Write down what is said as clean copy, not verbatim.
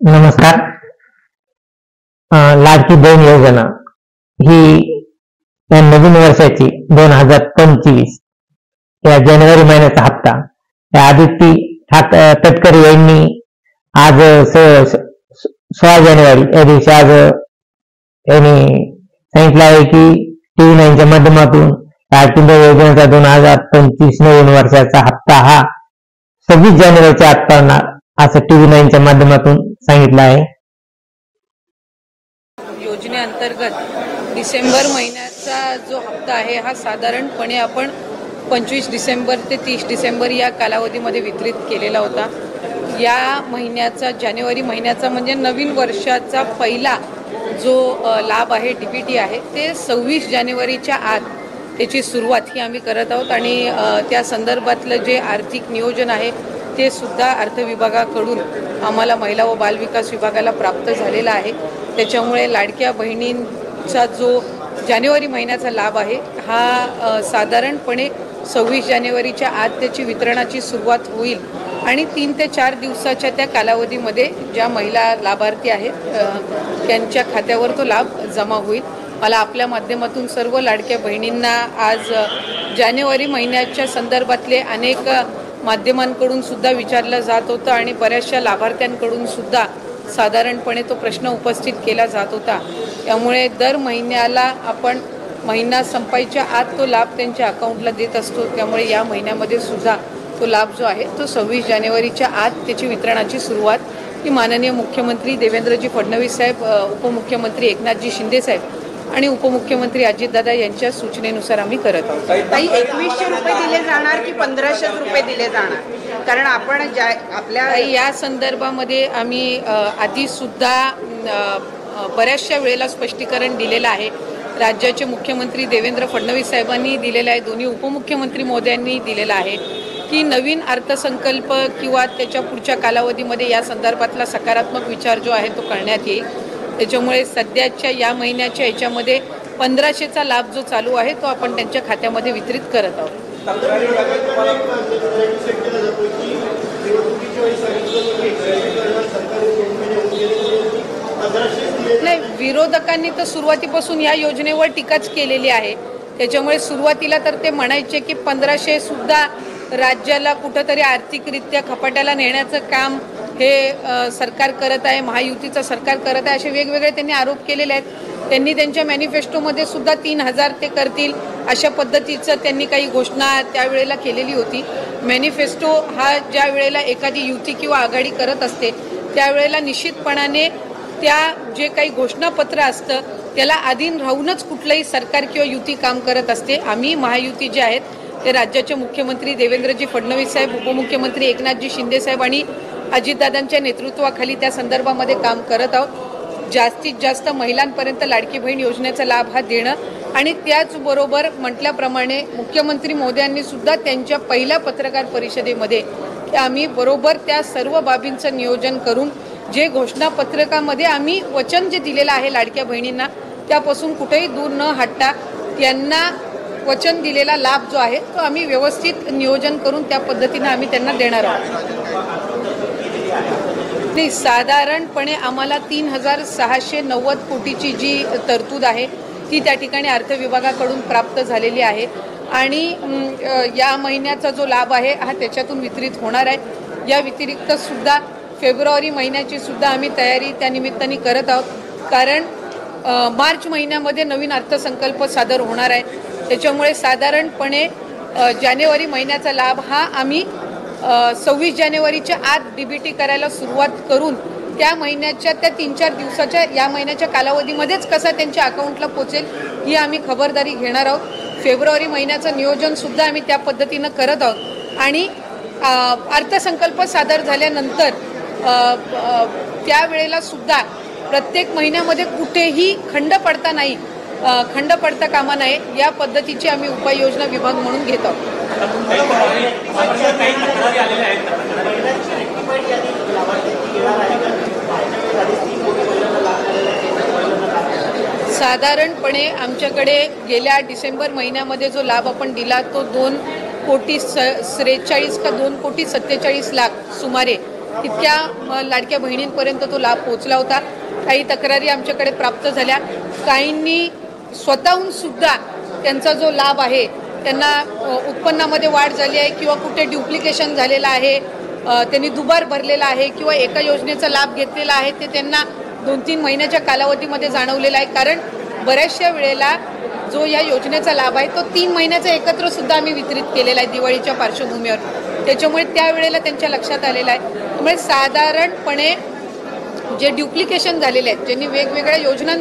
नमस्कार. लाडकी बहीण योजना ही या नवीन वर्षाची 2025 या जानेवारी महिन्याचा हप्ता या आदित्य तटकरे यांनी आज 16 जानेवारी या दिवशी आज यांनी सांगितलं आहे की TV9 च्या माध्यमातून लाडकी बहीण योजनेचा 2025 नवीन वर्षाचा हप्ता हा 26 जानेवारीच्या आत पडणार असं TV9 च्या माध्यमातून सांगितलं आहे. योजनेअंतर्गत डिसेंबर महिन्याचा जो हप्ता आहे हा साधारणपणे आपण 25 डिसेंबर ते 30 डिसेंबर या कालावधीमध्ये वितरित केलेला होता. या महिन्याचा जानेवारी महिन्याचा म्हणजे नवीन वर्षाचा पहिला जो लाभ आहे DBT आहे ते 26 जानेवारीच्या आत त्याची सुरुवात ही आम्ही करत आहोत आणि त्या संदर्भातलं जे आर्थिक नियोजन आहे ते सुद्धा अर्थ विभागाकडून आम्हाला महिला व बालविकास विभागाला प्राप्त झालेला आहे. त्याच्यामुळे लाडक्या बहिणींचा जो जानेवारी महिन्याचा लाभ आहे हा साधारणपणे 26 जानेवारीच्या आत त्याची वितरणाची सुरुवात होईल आणि 3 ते 4 दिवसाच्या त्या कालावधीमध्ये ज्या महिला लाभार्थी आहेत त्यांच्या खात्यावर तो लाभ जमा होईल. मला आपल्या माध्यमातून सर्व लाडक्या बहिणींना आज जानेवारी महिन्याच्या संदर्भातले अनेक माध्यमांकडून सुद्धा विचारलं जात होतं आणि बऱ्याचशा लाभार्थ्यांकडून सुद्धा साधारणपणे तो प्रश्न उपस्थित केला जात होता. त्यामुळे दर महिन्याला आपण महिना संपायच्या आत तो लाभ त्यांच्या अकाउंटला देत असतो. त्यामुळे या महिन्यामध्ये सुद्धा तो लाभ जो आहे तो 26 जानेवारीच्या आत त्याची वितरणाची सुरुवात ही माननीय मुख्यमंत्री देवेंद्रजी फडणवीस साहेब, उपमुख्यमंत्री एकनाथजी शिंदे साहेब आणि उपमुख्यमंत्री अजितदादा यांच्या सूचनेनुसार आम्ही करत आहोत. ताई 2100 रुपये दिले जाणार की 1500 रुपये दिले जाणार? कारण आपण आपल्या या संदर्भामध्ये आम्ही आधीसुद्धा बऱ्याचशा वेळेला स्पष्टीकरण दिलेलं आहे. राज्याचे मुख्यमंत्री देवेंद्र फडणवीस साहेबांनी दिलेलं आहे, दोन्ही उपमुख्यमंत्री महोदयांनी दिलेलं आहे की नवीन अर्थसंकल्प किंवा त्याच्या पुढच्या कालावधीमध्ये या संदर्भातला सकारात्मक विचार जो आहे तो करण्यात येईल. त्याच्यामुळे सध्याच्या या महिन्याच्या याच्यामध्ये 1500चा लाभ जो चालू आहे तो आपण त्यांच्या खात्यामध्ये वितरित करत आहोत. नाही, विरोधकांनी तर सुरुवातीपासून या योजनेवर टीकाच केलेली आहे. त्याच्यामुळे सुरुवातीला तर ते म्हणायचे की 1500 सुद्धा राज्याला कुठंतरी आर्थिकरित्या खपाट्याला नेण्याचं काम हे सरकार करत आहे, महायुतीचं सरकार करत आहे, असे वेगवेगळे त्यांनी आरोप केलेले आहेत. त्यांनी त्यांच्या मॅनिफेस्टोमध्ये सुद्धा 3000 ते करतील अशा पद्धतीचं त्यांनी काही घोषणा त्यावेळेला केलेली होती. मॅनिफेस्टो हा ज्या वेळेला एखादी युती किंवा आघाडी करत असते त्यावेळेला निश्चितपणाने त्या जे काही घोषणापत्र असतं त्याला अधीन राहूनच कुठलंही सरकार किंवा युती काम करत असते. आम्ही महायुती जे आहेत ते राज्याचे मुख्यमंत्री देवेंद्रजी फडणवीस साहेब, उपमुख्यमंत्री एकनाथजी शिंदे साहेब आणि अजितदादांच्या नेतृत्वाखाली त्या संदर्भामध्ये काम करत आहोत. जास्तीत जास्त महिलांपर्यंत लाडकी बहीण योजनेचा लाभ हा देणं आणि त्याचबरोबर म्हटल्याप्रमाणे मुख्यमंत्री महोदयांनी सुद्धा त्यांच्या पहिल्या पत्रकार परिषदेमध्ये की आम्ही बरोबर त्या सर्व बाबींचं नियोजन करून जे घोषणापत्रकामध्ये आम्ही वचन जे दिलेलं आहे लाडक्या बहिणींना त्यापासून कुठेही दूर न हटता त्यांना वचन दिलेला लाभ जो आहे तो आम्ही व्यवस्थित नियोजन करून त्या पद्धतीनं आम्ही त्यांना देणार आहोत. नाही, साधारणपणे आम्हाला 3690 कोटीची जी तरतूद आहे ती त्या ठिकाणी अर्थ विभागाकडून प्राप्त झालेली आहे आणि या महिन्याचा जो लाभ आहे हा त्याच्यातून वितरित होणार आहे. या व्यतिरिक्त सुद्धा फेब्रुवारी महिन्याची सुद्धा आम्ही तयारी त्या निमित्ताने करत आहोत कारण मार्च महिन्यामध्ये नवीन अर्थसंकल्प सादर होणार आहे. त्याच्यामुळे साधारणपणे जानेवारी महिन्याचा लाभ हा आम्ही 26 जानेवारीच्या आत DBT करायला सुरुवात करून त्या महिन्याच्या त्या 3-4 दिवसाच्या या महिन्याच्या कालावधीमध्येच कसा त्यांच्या अकाउंटला पोचेल ही आम्ही खबरदारी घेणार आहोत. फेब्रुवारी महिन्याचं नियोजनसुद्धा आम्ही त्या पद्धतीनं करत आहोत आणि अर्थसंकल्प सादर झाल्यानंतर त्यावेळेला सुद्धा प्रत्येक महिन्यामध्ये कुठेही खंड पडता कामा नये या पद्धतीची आम्ही उपाययोजना विभाग म्हणून घेत आहोत. साधारणपणे आमच्याकडे गेल्या डिसेंबर महिन्यामध्ये जो लाभ आपण दिला तो 2,43,00,000 का 2,47,00,000 सुमारे तितक्या लाडक्या बहिणींपर्यंत तो लाभ पोहोचला होता. काही तक्रारी आमच्याकडे प्राप्त झाल्या. काहींनी स्वतःहून सुद्धा त्यांचा जो लाभ आहे त्यांना उत्पन्नामध्ये वाढ झाली आहे किंवा कुठे ड्युप्लिकेशन झालेलं आहे, त्यांनी दुबार भरलेला आहे किंवा एका योजनेचा लाभ घेतलेला आहे ते त्यांना 2-3 महिन्याच्या कालावधीमध्ये जाणवलेला आहे. कारण बऱ्याचशा वेळेला जो या योजनेचा लाभ आहे तो 3 महिन्याचा एकत्र सुद्धा आम्ही वितरित केलेला आहे दिवाळीच्या पार्श्वभूमीवर. त्याच्यामुळे त्यावेळेला त्यांच्या लक्षात आलेलं आहे. त्यामुळे साधारणपणे जे ड्युप्लिकेशन झालेले आहेत, ज्यांनी वेगवेगळ्या योजना